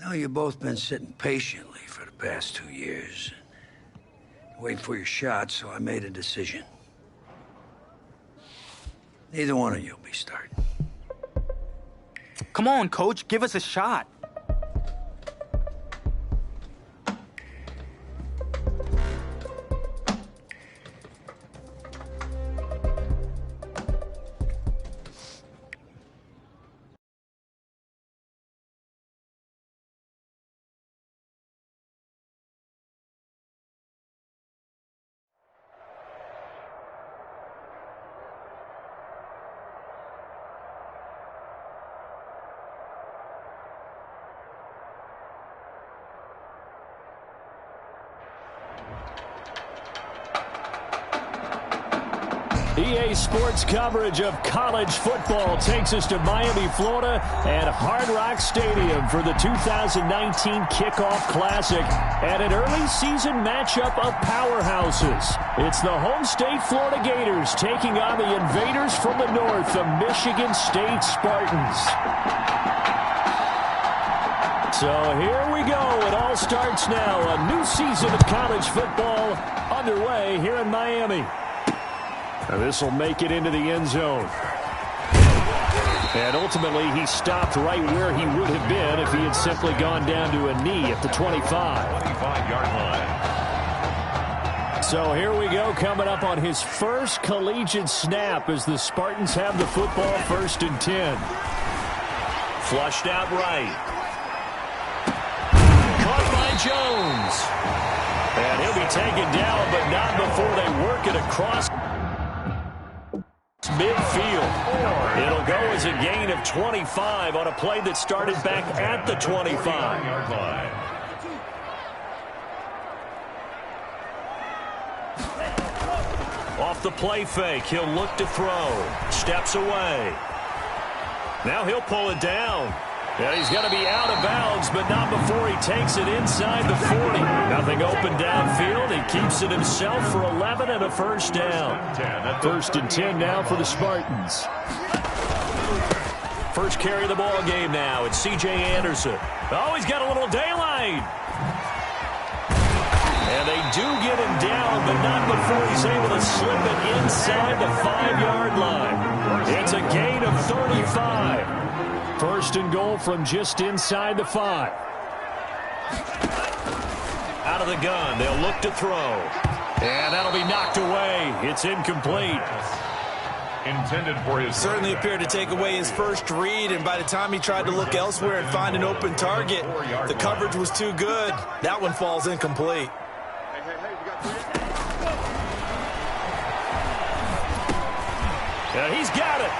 Well, you've both been sitting patiently for the past 2 years. Waiting for your shot, so I made a decision. Neither one of you will be starting. Come on, Coach, give us a shot. EA Sports coverage of college football takes us to Miami, Florida, and Hard Rock Stadium for the 2019 Kickoff Classic and an early season matchup of powerhouses. It's the home state Florida Gators taking on the invaders from the north, the Michigan State Spartans. So here we go. It all starts now. A new season of college football underway here in Miami. This will make it into the end zone. And ultimately, he stopped right where he would have been if he had simply gone down to a knee at the 25. 25-yard line. So here we go, coming up on his first collegiate snap as the Spartans have the football 1st and 10. Flushed out right. Caught by Jones. And he'll be taken down, but not before they work it across midfield. It'll go as a gain of 25 on a play that started back at the 25. Off the play fake, he'll look to throw. Steps away. Now he'll pull it down. And he's going to be out of bounds, but not before he takes it inside the 40. Nothing open downfield. He keeps it himself for 11 and a first down. 1st and 10 now for the Spartans. First carry of the ball game now. It's C.J. Anderson. Oh, he's got a little daylight. And they do get him down, but not before he's able to slip it inside the 5-yard line. It's a gain of 35. 1st and goal from just inside the 5. Out of the gun, they'll look to throw. And that'll be knocked away. It's incomplete. Intended for his... Certainly appeared to take away his first read, and by the time he tried to look elsewhere and find an open target, the coverage was too good. That one falls incomplete. And he's got it.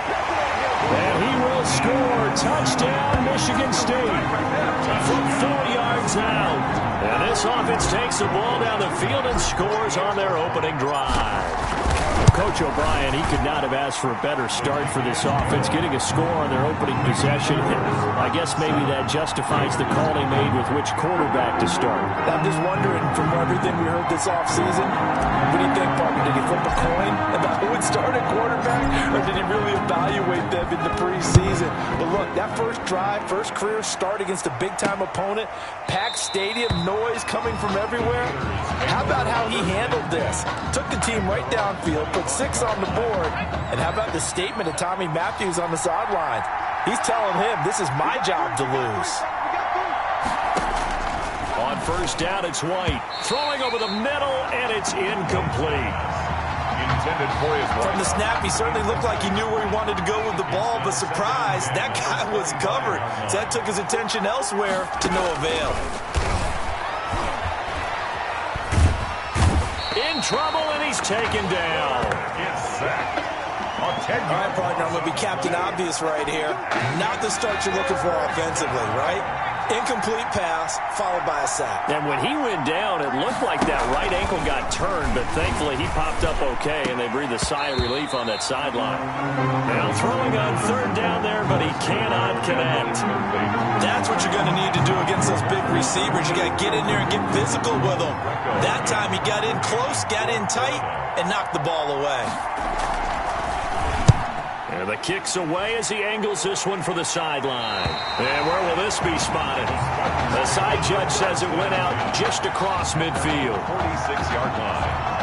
And he will score. Touchdown, Michigan State. From 4 yards out. And this offense takes the ball down the field and scores on their opening drive. Coach O'Brien, he could not have asked for a better start for this offense, getting a score on their opening possession. I guess maybe that justifies the call they made with which quarterback to start. I'm just wondering, from everything we heard this offseason, what do you think, Parker? Did he flip a coin about who would start at quarterback, or did he really evaluate them in the preseason? But look, that first drive, first career start against a big-time opponent, packed stadium, noise coming from everywhere. How about how he handled this? Took the team right downfield, put 6 on the board, and how about the statement of Tommy Matthews on the sideline? He's telling him, this is my job to lose. On first down, it's White. Throwing over the middle, and it's incomplete. Intended for his... From the snap, he certainly looked like he knew where he wanted to go with the ball, but surprise, that guy was covered. So that took his attention elsewhere to no avail. In trouble, and he's taken down. All right, partner, I'm going to be Captain Obvious right here. Not the start you're looking for offensively, right? Incomplete pass, followed by a sack. And when he went down, it looked like that right ankle got turned, but thankfully he popped up okay, and they breathed a sigh of relief on that sideline. Now throwing on 3rd down there, but he cannot connect. That's what you're going to need to do against those big receivers. You got to get in there and get physical with them. That time he got in close, got in tight, and knocked the ball away. And the kick's away as he angles this one for the sideline. And where will this be spotted? The side judge says it went out just across midfield. 46-yard line.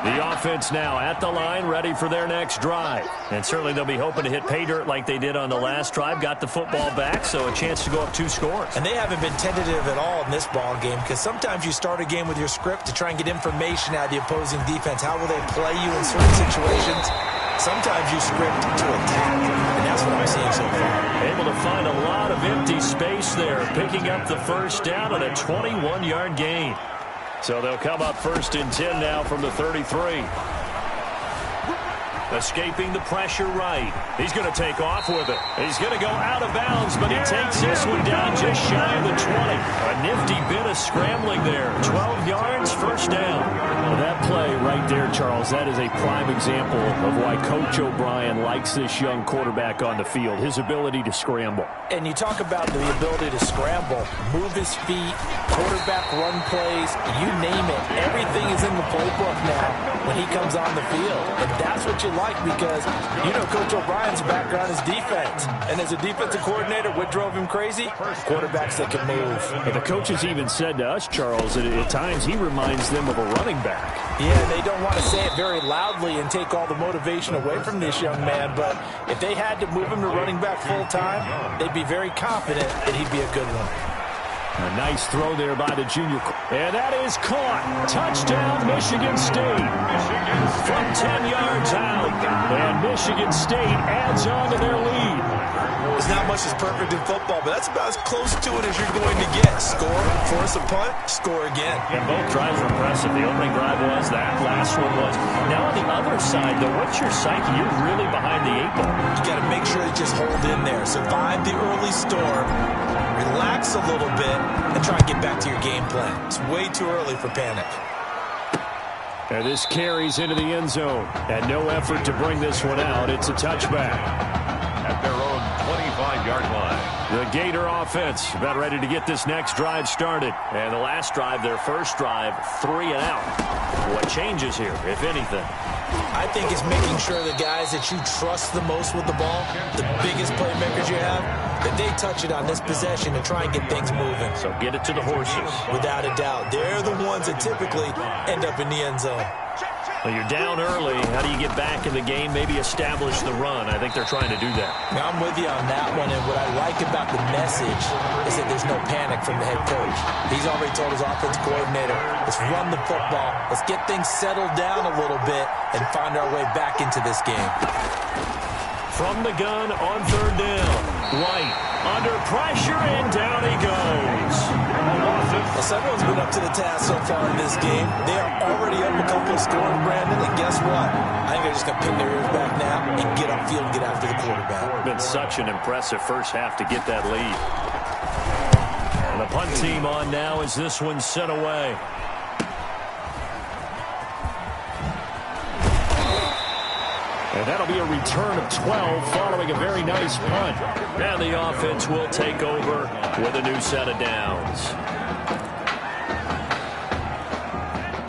The offense now at the line, ready for their next drive. And certainly they'll be hoping to hit pay dirt like they did on the last drive. Got the football back, so a chance to go up 2 scores. And they haven't been tentative at all in this ball game, because sometimes you start a game with your script to try and get information out of the opposing defense. How will they play you in certain situations? Sometimes you script to attack, and that's what I'm seeing so far. Able to find a lot of empty space there, picking up the first down on a 21-yard gain. So they'll come up 1st and 10 now from the 33. Escaping the pressure right. He's going to take off with it. He's going to go out of bounds, but he takes this one down just shy of the 20. A nifty bit of scrambling there. 12 yards, first down. Well, that play right there, Charles, that is a prime example of why Coach O'Brien likes this young quarterback on the field, his ability to scramble. And you talk about the ability to scramble, move his feet, quarterback run plays, you name it. Everything is in the playbook now when he comes on the field. And that's what you like, because you know Coach O'Brien's background is defense. And as a defensive coordinator, what drove him crazy? Quarterbacks that can move. But the coaches even said to us, Charles, that at times he reminds them of a running back. Yeah, they don't want to say it very loudly and take all the motivation away from this young man, but if they had to move him to running back full time, they'd be very confident that he'd be a good one. A nice throw there by the junior. And that is caught. Touchdown, Michigan State. From 10 yards out. And Michigan State adds on to their lead. There's not much that's perfect in football, but that's about as close to it as you're going to get. Score, force a punt, score again. And both drives were impressive. The opening drive was, that last one was. Now on the other side, though, what's your psyche? You're really behind the 8 ball. You got to make sure you just hold in there. Survive the early storm. Relax a little bit and try and get back to your game plan. It's way too early for panic. And this carries into the end zone. And no effort to bring this one out. It's a touchback. At their own 25-yard line. The Gator offense about ready to get this next drive started. And the last drive, their first drive, 3 and out. What changes here, if anything? I think it's making sure the guys that you trust the most with the ball, the biggest playmakers you have, that they touch it on this possession and try and get things moving. So get it to the horses. Without a doubt. They're the ones that typically end up in the end zone. Well, you're down early. How do you get back in the game? Maybe establish the run. I think they're trying to do that. Now, I'm with you on that one, and what I like about the message is that there's no panic from the head coach. He's already told his offense coordinator, let's run the football, let's get things settled down a little bit, and find our way back into this game. From the gun on 3rd down. White under pressure, and down he goes. Well, someone's been up to the task so far in this game. They are already up a couple of scores, Brandon, and guess what? I think they're just going to pin their ears back now and get upfield and get after the quarterback. Been such an impressive first half to get that lead. And the punt team on now as this one's sent away. And that'll be a return of 12 following a very nice punt. And the offense will take over with a new set of downs.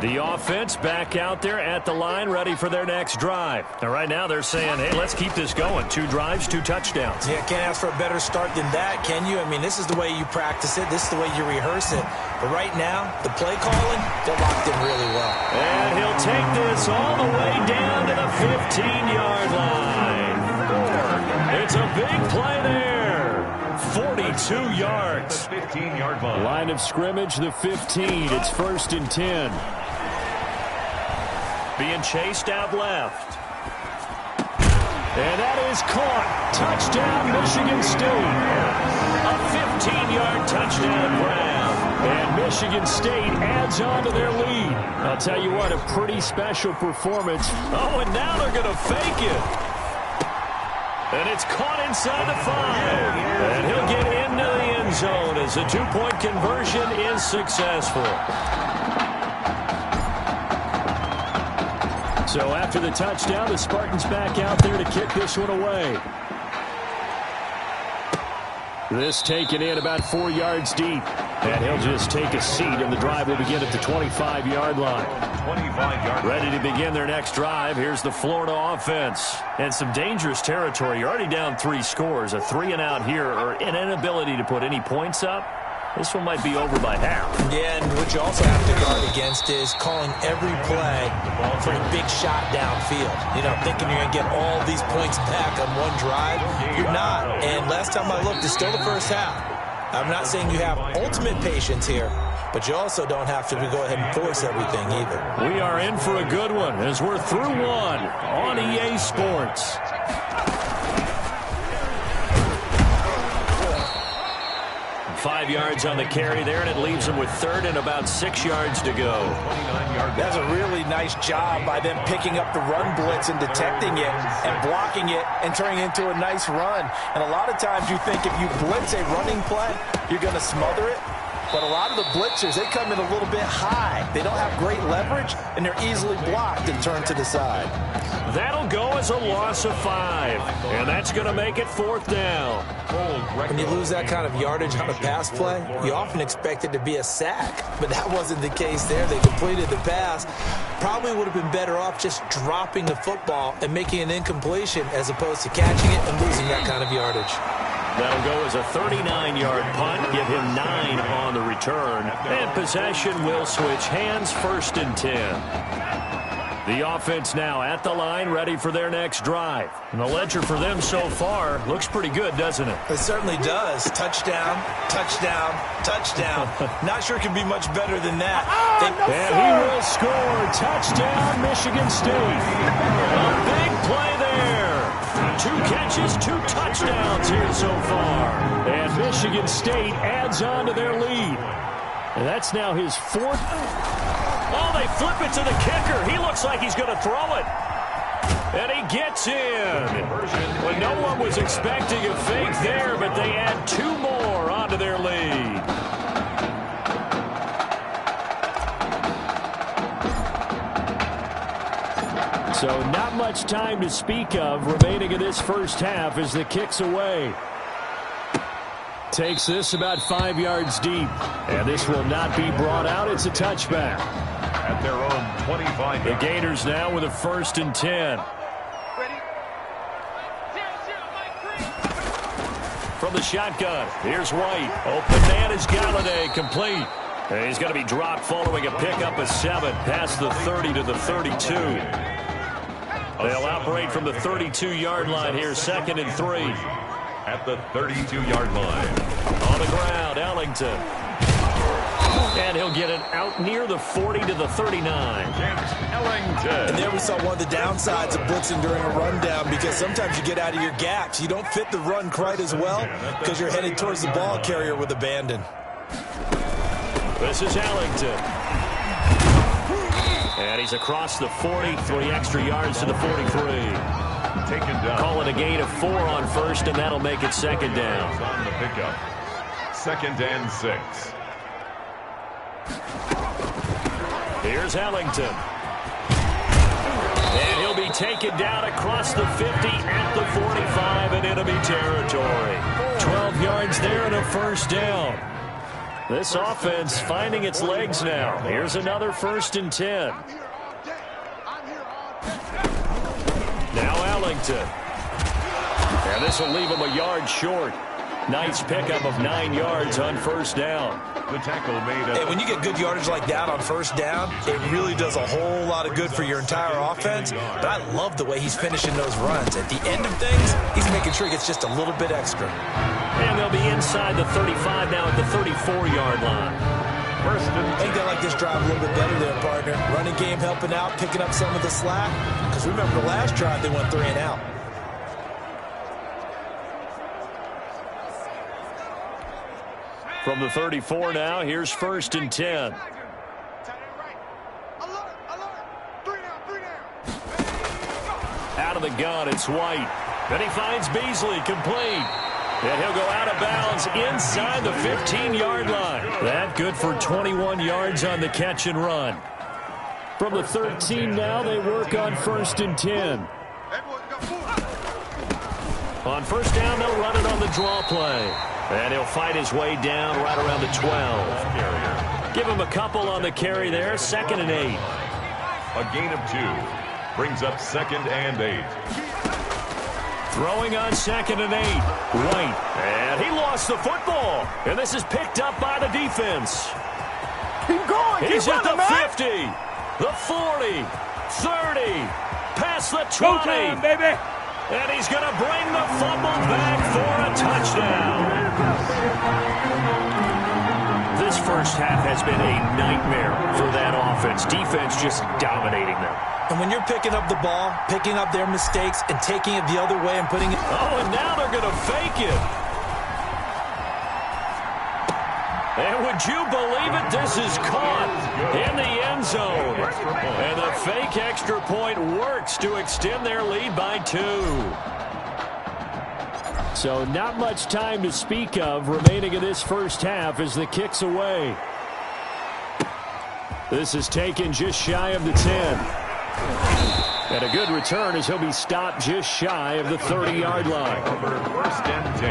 The offense back out there at the line, ready for their next drive. And right now they're saying, hey, let's keep this going. 2 drives, 2 touchdowns. Yeah, can't ask for a better start than that, can you? I mean, this is the way you practice it. This is the way you rehearse it. But right now, the play calling, they're locked in really well. And he'll take this all the way down to the 15-yard line. It's a big play there. 42 yards. The 15-yard line. Line of scrimmage, the 15. It's 1st and 10. Being chased out left. And that is caught. Touchdown, Michigan State. A 15-yard touchdown grab. And Michigan State adds on to their lead. I'll tell you what, a pretty special performance. Oh, and now they're going to fake it. And it's caught inside the 5. And he'll get into the end zone as the 2-point conversion is successful. So after the touchdown, the Spartans back out there to kick this one away. This taken in about 4 yards deep. And he'll just take a seat, and the drive will begin at the 25-yard line. 25-yard. Ready to begin their next drive. Here's the Florida offense. And some dangerous territory. You're already down 3 scores. A 3-and-out here, or an inability to put any points up. This one might be over by half. Yeah, and what you also have to guard against is calling every play for a big shot downfield. You know, thinking you're going to get all these points back on one drive. You're not. And last time I looked, it's still the first half. I'm not saying you have ultimate patience here, but you also don't have to go ahead and force everything either. We are in for a good one as we're through one on EA Sports. 5 yards on the carry there, and it leaves them with 3rd and about 6 yards to go. 29-yard. That's a really nice job by them picking up the run blitz and detecting it and blocking it and turning it into a nice run. And a lot of times you think if you blitz a running play, you're going to smother it. But a lot of the blitzers, they come in a little bit high. They don't have great leverage, and they're easily blocked and turned to the side. That'll go as a loss of 5. And that's going to make it 4th down. When you lose that kind of yardage on a pass play, you often expect it to be a sack. But that wasn't the case there. They completed the pass. Probably would have been better off just dropping the football and making an incompletion as opposed to catching it and losing that kind of yardage. That'll go as a 39-yard punt, give him 9 on the return. And possession will switch hands, 1st and 10. The offense now at the line, ready for their next drive. And the ledger for them so far looks pretty good, doesn't it? It certainly does. Touchdown, touchdown, touchdown. Not sure it can be much better than that. And he will score. Touchdown, Michigan State. A big play there. 2 catches, 2 touchdowns here so far. And Michigan State adds on to their lead. And that's now his 4th. Oh, they flip it to the kicker. He looks like he's going to throw it. And he gets in. Well, no one was expecting a fake there, but they add 2 more onto their lead. So not much time to speak of remaining in this first half as the kick's away. Takes this about 5 yards deep. And this will not be brought out. It's a touchback. At their own 25. The Gators now with a 1st and 10. From the shotgun, here's White. Open man is Galladay, complete. And he's going to be dropped following a pickup of 7 past the 30 to the 32. They'll operate from the 32-yard line here, 2nd and 3. At the 32-yard line. On the ground, Ellington. And he'll get it out near the 40 to the 39. James Ellington. And there we saw one of the downsides of blitzing during a rundown, because sometimes you get out of your gaps. You don't fit the run quite as well because you're headed towards the ball carrier with abandon. This is Ellington. And he's across the 40, 3 extra yards to the 43. Taken down. Call it a gain of 4 on 1st, and that'll make it 2nd down. On the pickup. 2nd and 6. Here's Ellington. And he'll be taken down across the 50 at the 45 in enemy territory. 12 yards there and a 1st down. This offense finding its legs now. Here's another 1st and 10. Now Ellington. And this will leave him a yard short. Nice pickup of 9 yards on 1st down. The tackle made. And when you get good yardage like that on 1st down, it really does a whole lot of good for your entire offense. But I love the way he's finishing those runs. At the end of things, he's making sure he gets just a little bit extra. And they'll be inside the 35 now at the 34-yard line. I think they like this drive a little bit better there, partner. Running game helping out, picking up some of the slack. Because remember, the last drive they went 3 and out. From the 34 now, here's 1st and 10. Out of the gun, it's White. Then he finds Beasley, complete. And he'll go out of bounds inside the 15-yard line. That good for 21 yards on the catch and run. From the 13 now, they work on 1st and 10. On 1st down, they'll run it on the draw play. And he'll fight his way down right around the 12. Give him a couple on the carry there. 2nd and 8. A gain of 2 brings up 2nd and 8. Throwing on 2nd and 8. White. And he lost the football. And this is picked up by the defense. Keep going. He's keep at the running, 50, the 40, 30, past the 20. Go time, baby. And he's going to bring the fumble back for a touchdown. This first half has been a nightmare for that offense. Defense just dominating them. And when you're picking up the ball, picking up their mistakes, and taking it the other way and putting it... Oh, and now they're going to fake it. And would you believe it? This is caught in the end zone. And the fake extra point works to extend their lead by 2. So not much time to speak of remaining in this first half as the kick's away. This is taken just shy of the 10. And a good return as he'll be stopped just shy of the 30-yard line. Over 1st and 10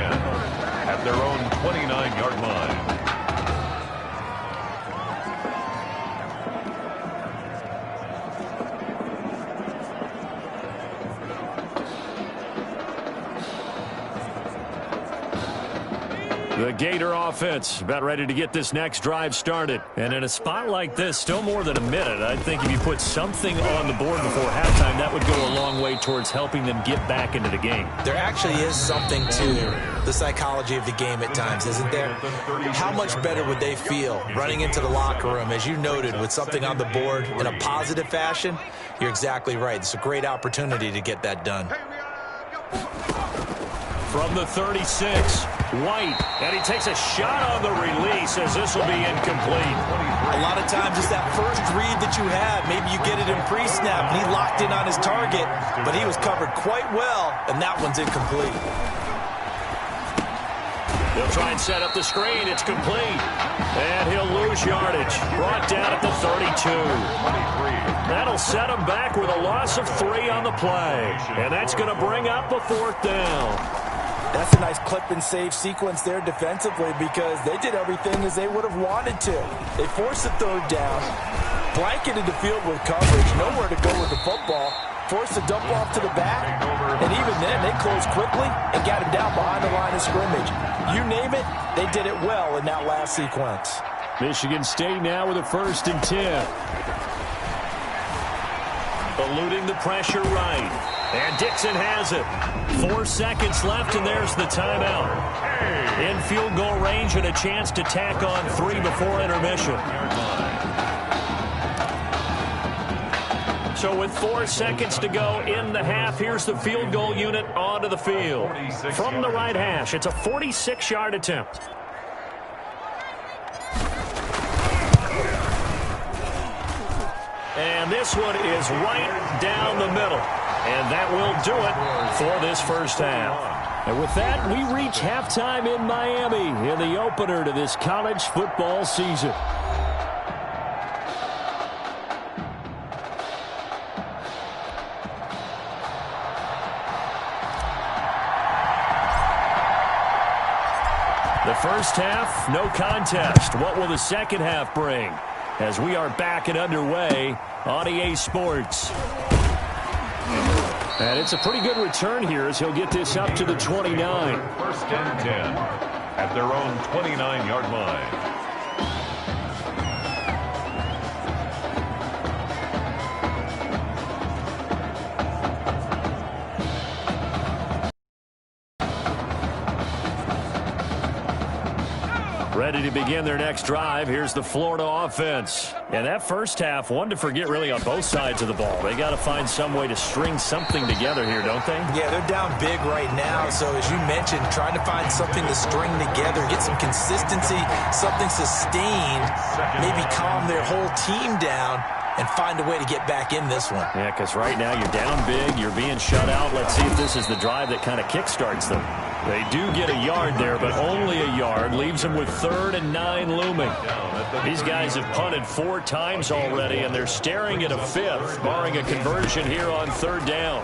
at their own 29-yard line. The Gator offense about ready to get this next drive started. And in a spot like this, still more than a minute, I think if you put something on the board before halftime, that would go a long way towards helping them get back into the game. There actually is something to the psychology of the game at times, isn't there? How much better would they feel running into the locker room, as you noted, with something on the board in a positive fashion? You're exactly right. It's a great opportunity to get that done. From the 36, White, and he takes a shot on the release as this will be incomplete. A lot of times it's that first read that you have. Maybe you get it in pre-snap, and he locked in on his target, but he was covered quite well, and that one's incomplete. They'll try and set up the screen. It's complete. And he'll lose yardage. Brought down at the 32. That'll set him back with a loss of 3 on the play. And that's going to bring up a 4th down. That's a nice clip and save sequence there defensively, because they did everything as they would have wanted to. They forced the 3rd down, blanketed the field with coverage, nowhere to go with the football, forced the dump off to the back, and even then they closed quickly and got him down behind the line of scrimmage. You name it, they did it well in that last sequence. Michigan State now with a 1st and 10. Eluding the pressure right. And Dixon has it. 4 seconds left, and there's the timeout. In field goal range and a chance to tack on 3 before intermission. So with 4 seconds to go in the half, here's the field goal unit onto the field. From the right hash, it's a 46-yard attempt. And this one is right down the middle. And that will do it for this first half. And with that, we reach halftime in Miami in the opener to this college football season. The first half, no contest. What will the second half bring? As we are back and underway on EA Sports. And it's a pretty good return here as he'll get this up to the 29. 1st and 10 at their own 29-yard line. Ready to begin their next drive. Here's the Florida offense. And that first half, one to forget really on both sides of the ball. They got to find some way to string something together here, don't they? Yeah, they're down big right now. So as you mentioned, trying to find something to string together, get some consistency, something sustained, maybe calm their whole team down and find a way to get back in this one. Yeah, because right now you're down big, you're being shut out. Let's see if this is the drive that kind of kickstarts them. They do get a yard there, but only a yard. Leaves them with 3rd and 9 looming. These guys have punted 4 times already, and they're staring at a 5th, barring a conversion here on 3rd down.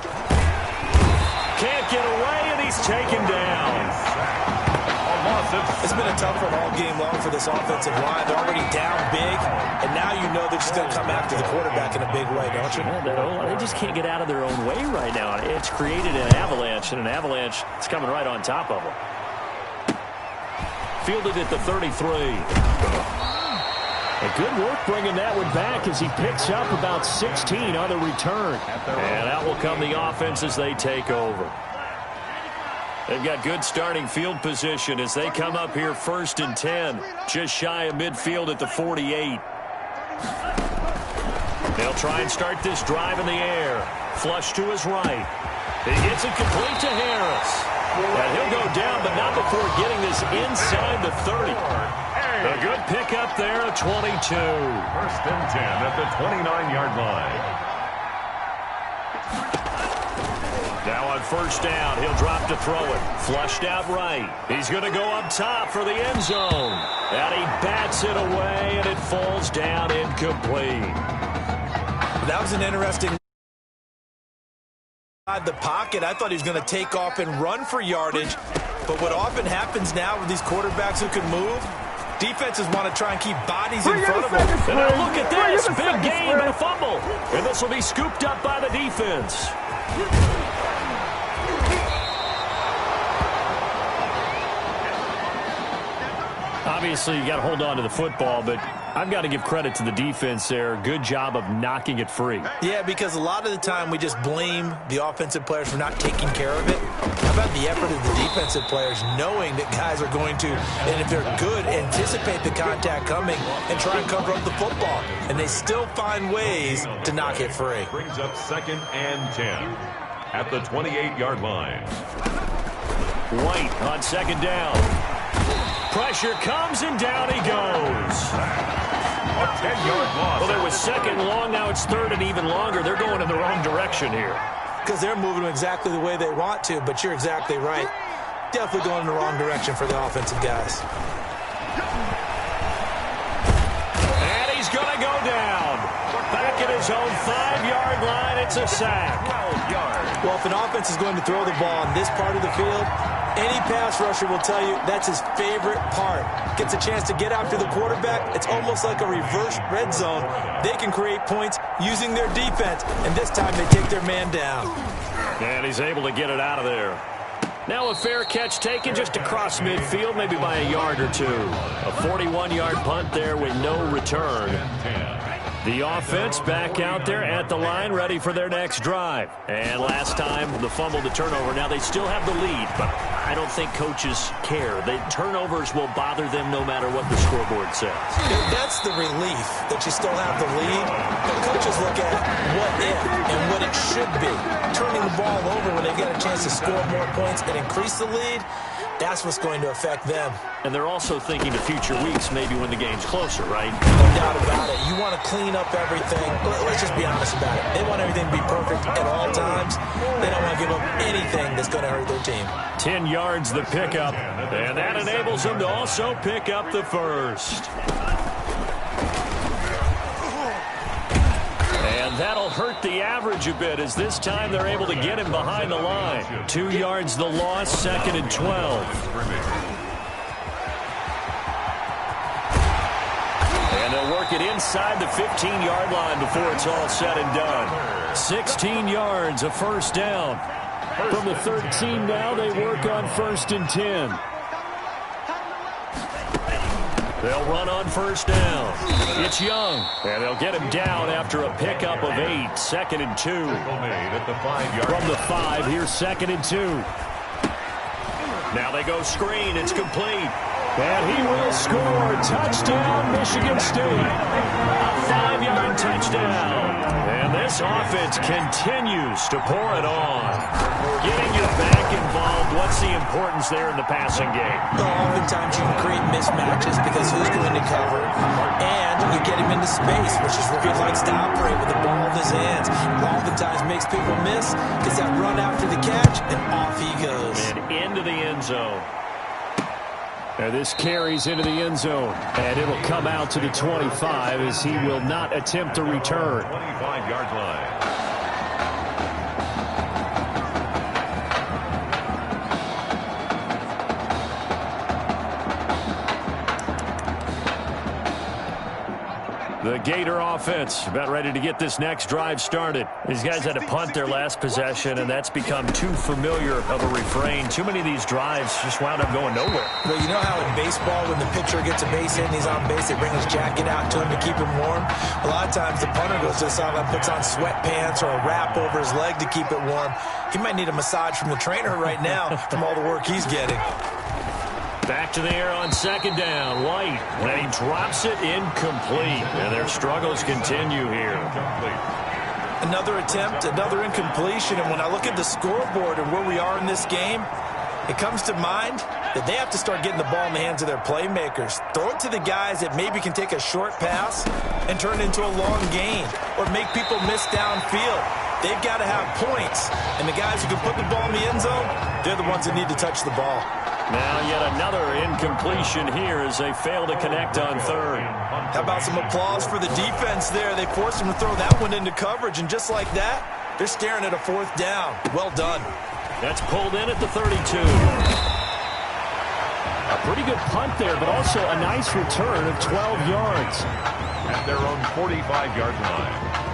Can't get away, and he's taken down. It's been a tough one all game long for this offensive line. They're already down big, and now you know they're just going to come after the quarterback in a big way, don't you? Yeah, they just can't get out of their own way right now. It's created an avalanche, and an avalanche is coming right on top of them. Fielded at the 33. A good work bringing that one back as he picks up about 16 on the return. And out will come the offense as they take over. They've got good starting field position as they come up here 1st and 10. Just shy of midfield at the 48. They'll try and start this drive in the air. Flush to his right. He gets it complete to Harris. And he'll go down, but not before getting this inside the 30. A good pickup there at 22. 1st and 10 at the 29-yard line. Now on 1st down, he'll drop to throw it. Flushed out right. He's going to go up top for the end zone. And he bats it away, and it falls down incomplete. That was an interesting the pocket. I thought he was going to take off and run for yardage. But what often happens now with these quarterbacks who can move, defenses want to try and keep bodies in front of them. And now look at this. Big game and a fumble. And this will be scooped up by the defense. Obviously, you got to hold on to the football, but I've got to give credit to the defense there. Good job of knocking it free. Yeah, because a lot of the time we just blame the offensive players for not taking care of it. How about the effort of the defensive players knowing that guys are going to, and if they're good, anticipate the contact coming and try and cover up the football. And they still find ways to knock it free. Brings up 2nd and 10 at the 28-yard line. White on 2nd down. Pressure comes, and down he goes. A 10-yard loss. Well, there was 2nd long. Now it's 3rd and even longer. They're going in the wrong direction here. Because they're moving exactly the way they want to, but you're exactly right. Definitely going in the wrong direction for the offensive guys. And he's going to go down. Back at his own 5-yard line, it's a sack. 12 yards. Well, if an offense is going to throw the ball on this part of the field, any pass rusher will tell you that's his favorite part. Gets a chance to get after the quarterback. It's almost like a reverse red zone. They can create points using their defense, and this time they take their man down. And he's able to get it out of there. Now a fair catch taken just across midfield, maybe by a yard or two. A 41-yard punt there with no return. The offense back out there at the line, ready for their next drive. And last time, the fumble, the turnover. Now they still have the lead, but I don't think coaches care. The turnovers will bother them no matter what the scoreboard says. That's the relief that you still have the lead. But coaches look at what if and what it should be. Turning the ball over when they get a chance to score more points and increase the lead, that's what's going to affect them. And they're also thinking to future weeks, maybe when the game's closer, right? No doubt about it. You want to clean up everything. Let's just be honest about it. They want everything to be perfect at all times. They don't want to give up anything that's going to hurt their team. 10 yards the pickup, and that enables them to also pick up the first. And that'll hurt the average a bit as this time they're able to get him behind the line. 2 yards the loss, 2nd and 12. And they'll work it inside the 15-yard line before it's all said and done. 16 yards, a 1st down. From the 13 now, they work on 1st and 10. They'll run on 1st down. It's Young, and they'll get him down after a pickup of 8. 2nd and 2. From the 5, here's 2nd and 2. Now they go screen. It's complete. And he will score. Touchdown, Michigan State. A 5-yard touchdown. And this offense continues to pour it on. Getting your back involved, what's the importance there in the passing game? Well, oftentimes you can create mismatches because who's going to cover, and you get him into space, which is where he likes to operate with the ball in his hands. Oftentimes makes people miss, gets that run after the catch, and off he goes. And into the end zone. And this carries into the end zone. And it'll come out to the 25 as he will not attempt to return. 25-yard line. The Gator offense about ready to get this next drive started. These guys had to punt their last possession, and that's become too familiar of a refrain. Too many of these drives just wound up going nowhere. Well, you know how in baseball, when the pitcher gets a base hit and he's on base, they bring his jacket out to him to keep him warm? A lot of times the punter goes to the sideline, puts on sweatpants or a wrap over his leg to keep it warm. He might need a massage from the trainer right now from all the work he's getting. Back to the air on second down. White, and he drops it incomplete. And their struggles continue here. Another attempt, another incompletion. And when I look at the scoreboard and where we are in this game, it comes to mind that they have to start getting the ball in the hands of their playmakers. Throw it to the guys that maybe can take a short pass and turn it into a long gain or make people miss downfield. They've got to have points. And the guys who can put the ball in the end zone, they're the ones that need to touch the ball. Now yet another incompletion here as they fail to connect on third. How about some applause for the defense there? They forced them to throw that one into coverage, and just like that, they're staring at a fourth down. Well done. That's pulled in at the 32. A pretty good punt there, but also a nice return of 12 yards. At their own 45-yard line.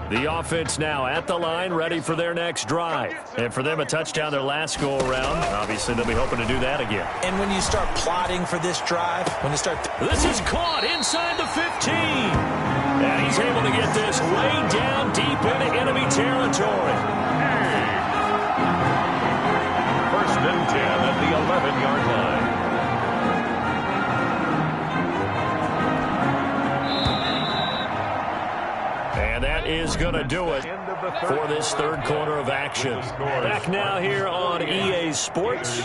The offense now at the line, ready for their next drive. And for them, a touchdown their last go-around. Obviously, they'll be hoping to do that again. And when you start plotting for this drive, when you start... This is caught inside the 15. And he's able to get this way down deep into enemy territory. First and 10 at the 11-yard line. And that is going to do it for this third quarter of action. Back now here on EA Sports.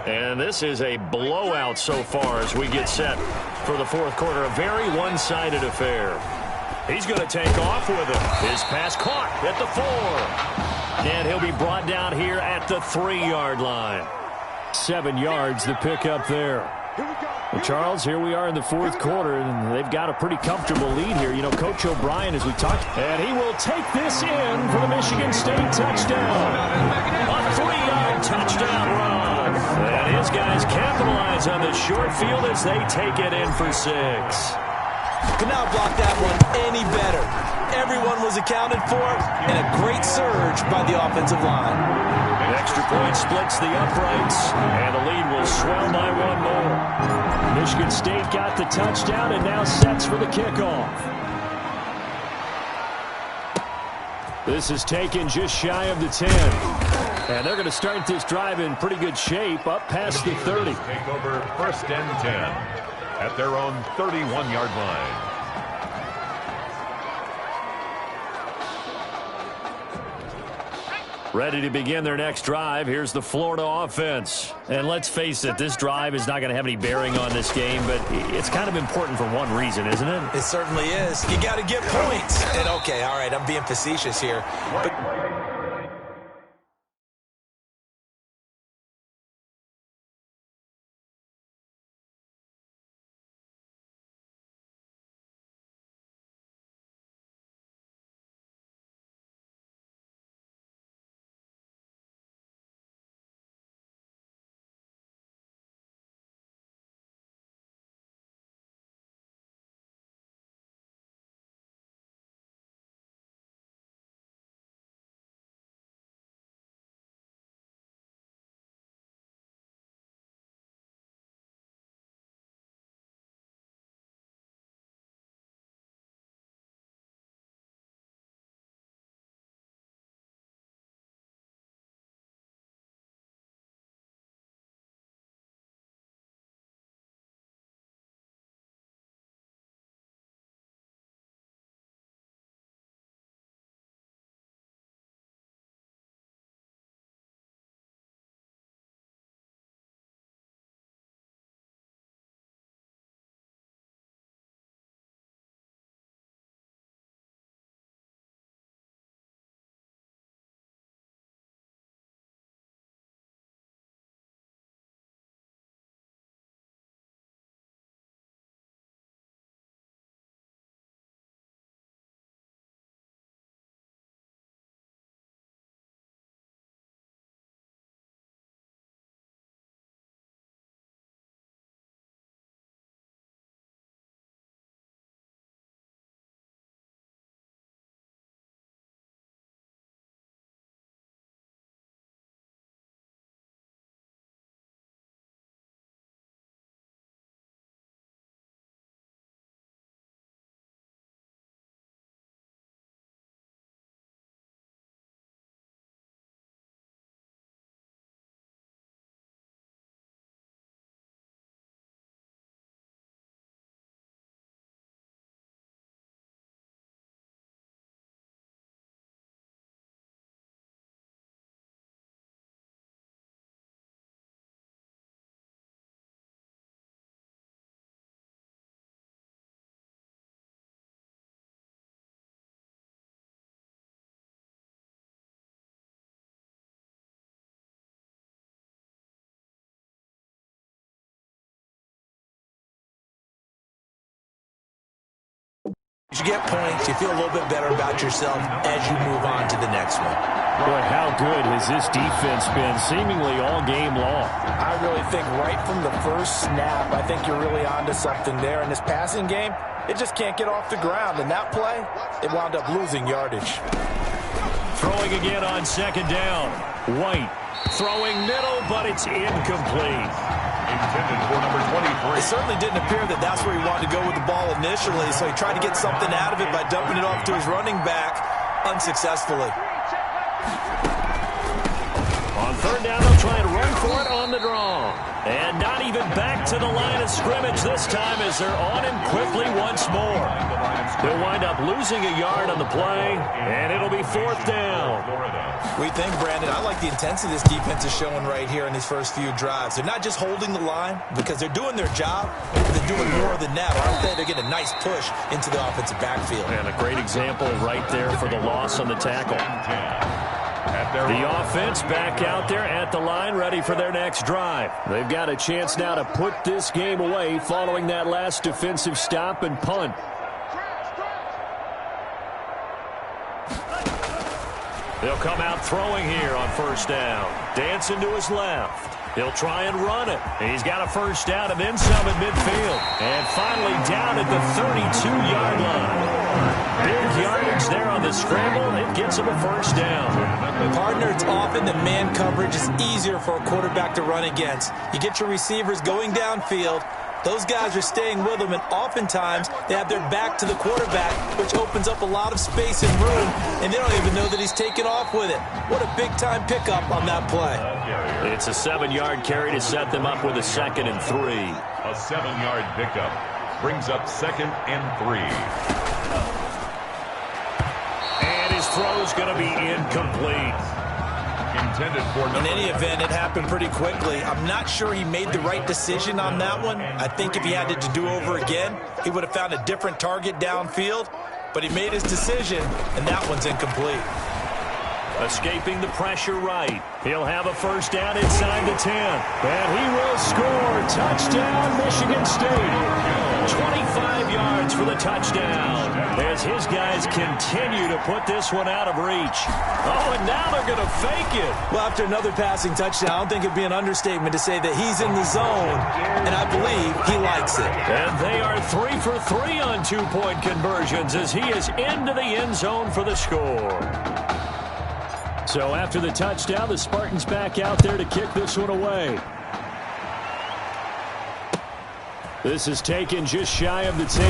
And this is a blowout so far as we get set for the fourth quarter. A very one-sided affair. He's going to take off with it. His pass caught at the 4. And he'll be brought down here at the 3-yard line. 7 yards the pickup there. Well, Charles, here we are in the fourth quarter, and they've got a pretty comfortable lead here. You know, Coach O'Brien, as we talked, and he will take this in for the Michigan State touchdown. A 3-yard touchdown run. And his guys capitalize on the short field as they take it in for 6. Could not block that one any better. Everyone was accounted for, and a great surge by the offensive line. An extra point splits the uprights, and the lead will swell by 1 more. Michigan State got the touchdown and now sets for the kickoff. This is taken just shy of the 10. And they're going to start this drive in pretty good shape, up past the 30. Take over first and 10 at their own 31-yard line. Ready to begin their next drive. Here's the Florida offense. And let's face it, this drive is not going to have any bearing on this game, but it's kind of important for one reason, isn't it? It certainly is. You got to get points. And okay, all right, I'm being facetious here. But You get points, you feel a little bit better about yourself as you move on to the next one. Boy, how good has this defense been seemingly all game long? I really think right from the first snap, I think you're really onto something there. In this passing game, it just can't get off the ground. And that play, it wound up losing yardage. Throwing again on second down. White throwing middle, but it's incomplete. Intended for number 23. It certainly didn't appear that that's where he wanted to go with the ball initially, so he tried to get something out of it by dumping it off to his running back unsuccessfully. On third down, they'll try and run for it on the draw. And not even back to the line of scrimmage this time as they're on him quickly once more. They'll wind up losing a yard on the play, and it'll be fourth down. We think, Brandon, I like the intensity this defense is showing right here in these first few drives. They're not just holding the line because they're doing their job. They're doing more than that, aren't they? They're getting a nice push into the offensive backfield. And a great example right there for the loss on the tackle. The offense back out there at the line, ready for their next drive. They've got a chance now to put this game away following that last defensive stop and punt. They'll come out throwing here on first down. Dancing to his left. He'll try and run it. He's got a first down and then some at midfield. And finally down at the 32-yard line. Big yardage there on the scramble. It gets him a first down. Partner, it's often that man coverage is easier for a quarterback to run against. You get your receivers going downfield. Those guys are staying with them, and oftentimes they have their back to the quarterback, which opens up a lot of space and room, and they don't even know that he's taken off with it. What a big-time pickup on that play. It's a 7-yard carry to set them up with a 2nd and 3. A 7-yard pickup brings up 2nd and 3. And his throw's going to be incomplete. In any event, it happened pretty quickly. I'm not sure he made the right decision on that one. I think if he had it to do over again, he would have found a different target downfield. But he made his decision, and that one's incomplete. Escaping the pressure right. He'll have a first down inside the 10. And he will score. Touchdown, Michigan State. 25 yards for the touchdown as his guys continue to put this one out of reach. Oh, and now they're going to fake it. Well, after another passing touchdown, I don't think it'd be an understatement to say that he's in the zone, and I believe he likes it. And they are 3 for 3 on 2-point conversions as he is into the end zone for the score. So after the touchdown, the Spartans back out there to kick this one away. This is taken just shy of the 10.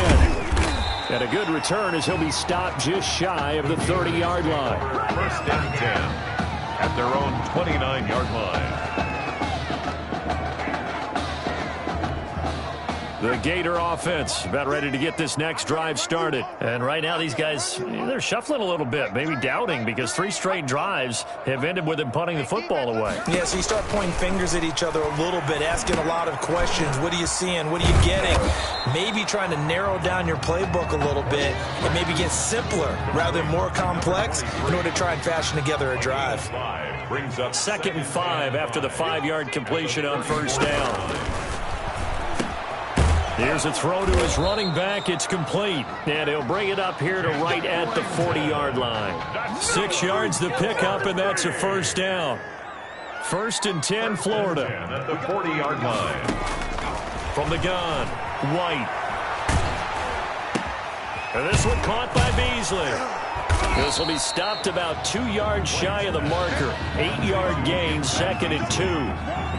And a good return as he'll be stopped just shy of the 30-yard line. First and 10 at their own 29-yard line. The Gator offense about ready to get this next drive started. And right now these guys, they're shuffling a little bit, maybe doubting, because 3 straight drives have ended with them punting the football away. Yeah, so you start pointing fingers at each other a little bit, asking a lot of questions. What are you seeing? What are you getting? Maybe trying to narrow down your playbook a little bit and maybe get simpler rather than more complex in order to try and fashion together a drive. 2nd and 5 after the 5-yard completion on first down. Here's a throw to his running back. It's complete. And he'll bring it up here to right at the 40-yard line. 6 yards the pickup, and that's a first down. 1st and 10, Florida. At the 40-yard line. From the gun, White. And this one caught by Beasley. This will be stopped about 2 yards shy of the marker. 8-yard gain, 2nd and 2.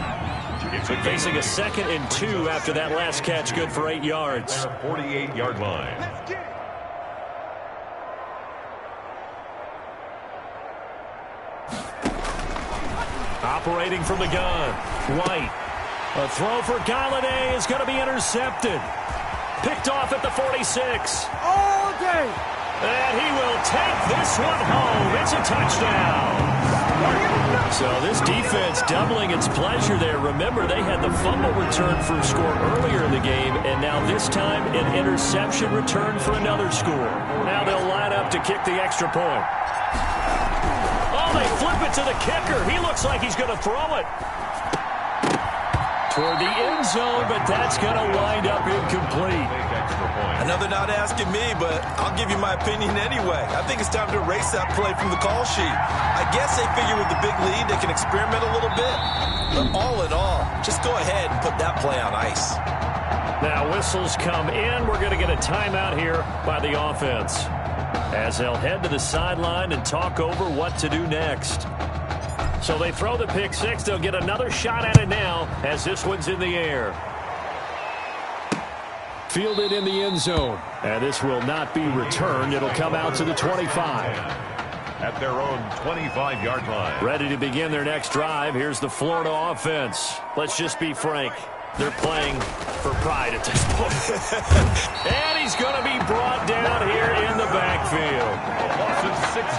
Facing a 2nd and 2 after that last catch, good for 8 yards. 48-yard line. Operating from the gun, White. A throw for Galladay is going to be intercepted. Picked off at the 46. All day. And he will take this one home. It's a touchdown. So this defense doubling its pleasure there. Remember, they had the fumble return for a score earlier in the game, and now this time an interception return for another score. Now they'll line up to kick the extra point. Oh, they flip it to the kicker. He looks like he's going to throw it. toward the end zone, but that's going to wind up incomplete. Another not asking me, but I'll give you my opinion anyway. I think it's time to erase that play from the call sheet. I guess they figure with the big lead they can experiment a little bit. But all in all, just go ahead and put that play on ice. Now whistles come in. We're going to get a timeout here by the offense, as they'll head to the sideline and talk over what to do next. So they throw the pick six. They'll get another shot at it now as this one's in the air. Fielded in the end zone. And this will not be returned. It'll come out to the 25. At their own 25-yard line. Ready to begin their next drive. Here's the Florida offense. Let's just be frank. They're playing for pride at this point. And he's going to be brought down here in the backfield.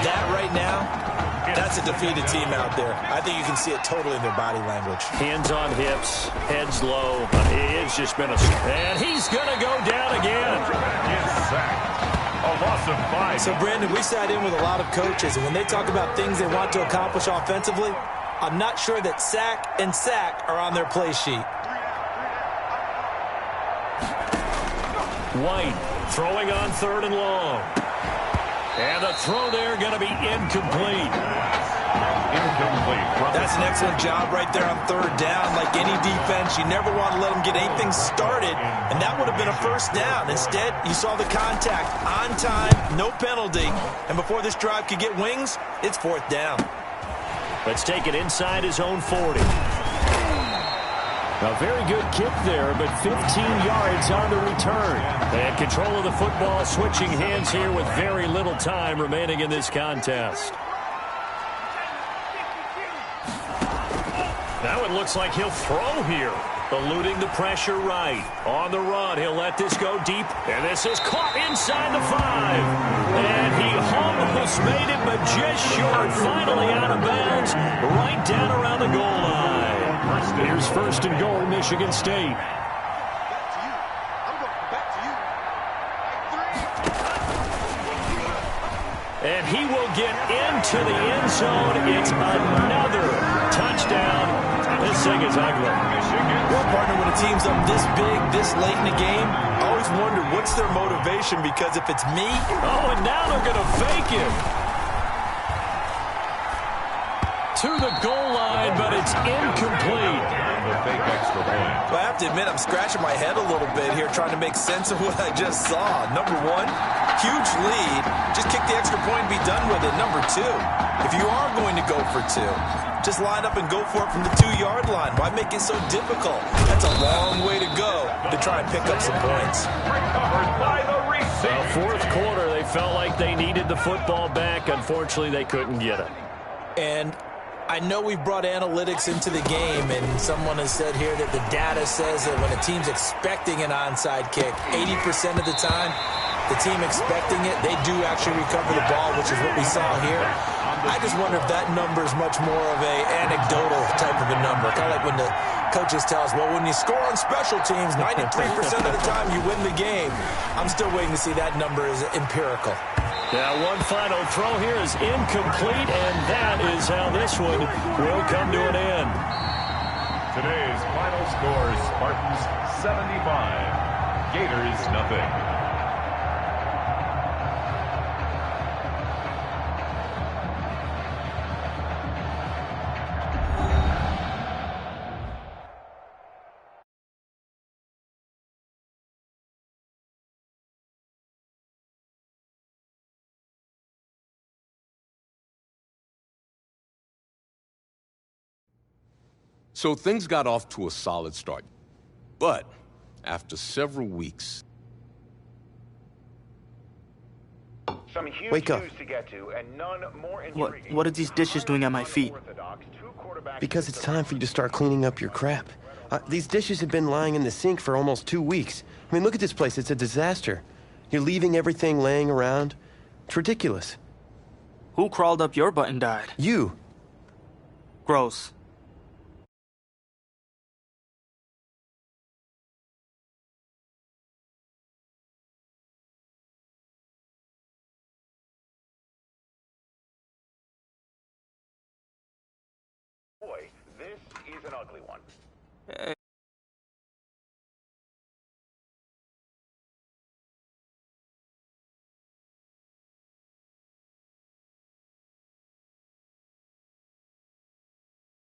That right now, that's a defeated team out there. I think you can see it totally in their body language. Hands on hips, heads low. It's just been a... And he's going to go down again. A loss of 5. So, Brandon, we sat in with a lot of coaches, and when they talk about things they want to accomplish offensively, I'm not sure that sack and sack are on their play sheet. White throwing on 3rd and long. And the throw there going to be incomplete. That's an excellent job right there on 3rd down. Like any defense, you never want to let them get anything started, and that would have been a first down. Instead, you saw the contact on time, no penalty, and before this drive could get wings, it's 4th down. Let's take it inside his own 40. A very good kick there, but 15 yards on the return. And control of the football, switching hands here with very little time remaining in this contest. Now it looks like he'll throw here. Eluding the pressure right. On the run, he'll let this go deep. And this is caught inside the 5. And he almost made it, but just short. Finally out of bounds, right down around the goal line. Here's 1st and goal, Michigan State. And he will get into the end zone. It's another touchdown. This thing is ugly. Well, partner, when a team's up this big, this late in the game, I always wonder what's their motivation, because if it's me... Oh, and now they're going to fake it. To the goal line, but it's incomplete. The fake extra point. Well, I have to admit, I'm scratching my head a little bit here trying to make sense of what I just saw. Number one, huge lead. Just kick the extra point and be done with it. Number two, if you are going to go for two, just line up and go for it from the 2-yard line. Why make it so difficult? That's a long way to go to try and pick up some points. Recovered by the receiver. Fourth quarter, they felt like they needed the football back. Unfortunately, they couldn't get it. And I know we've brought analytics into the game, and someone has said here that the data says that when a team's expecting an onside kick, 80% of the time, the team expecting it, they do actually recover the ball, which is what we saw here. I just wonder if that number is much more of a anecdotal type of a number. Kind of like when the coaches tell us, well, when you score on special teams, 93% of the time you win the game. I'm still waiting to see that number is empirical. Now, one final throw here is incomplete, and that is how this one will come to an end. Today's final score, Spartans 75, Gators nothing. So things got off to a solid start. But after several weeks... Wake up. What are these dishes doing at my feet? Because it's time for you to start cleaning up your crap. These dishes have been lying in the sink for almost 2 weeks. I mean, look at this place. It's a disaster. You're leaving everything laying around. It's ridiculous. Who crawled up your butt and died? You. Gross. Boy, this is an ugly one.